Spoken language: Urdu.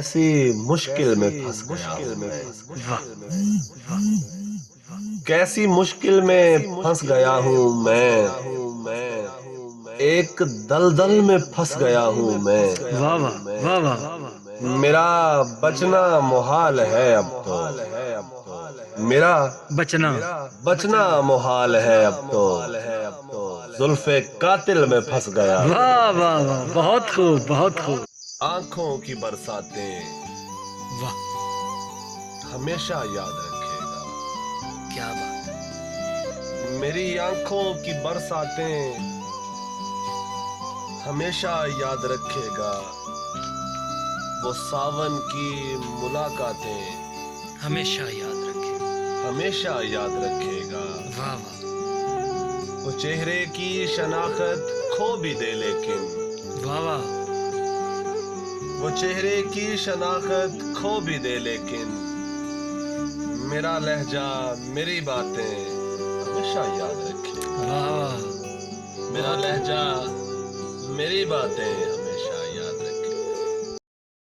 کیسی مشکل میں پھنس گیا ہوں میں، کیسی مشکل میں پھنس گیا ہوں میں، ایک دلدل میں پھنس گیا ہوں میں، واہ واہ واہ واہ، میرا بچنا محال ہے اب تو، میرا بچنا بچنا محال ہے اب تو، زلف قاتل میں پھنس گیا ہوں، واہ واہ واہ، بہت خوب بہت خوب، آنکھوں کی برساتیں واہ ہمیشہ یاد رکھے گا، کیا بات، میری آنکھوں کی برساتیں ہمیشہ یاد رکھے گا، وہ ساون کی ملاقاتیں ہمیشہ یاد رکھے، ہمیشہ یاد رکھے گا، واہ واہ وہ چہرے کی شناخت کھو بھی دے لیکن، واہ واہ، وہ چہرے کی شناخت کھو بھی دے لیکن، میرا لہجہ میری باتیں ہمیشہ یاد رکھے گا، واہ واہ، میرا لہجہ میری باتیں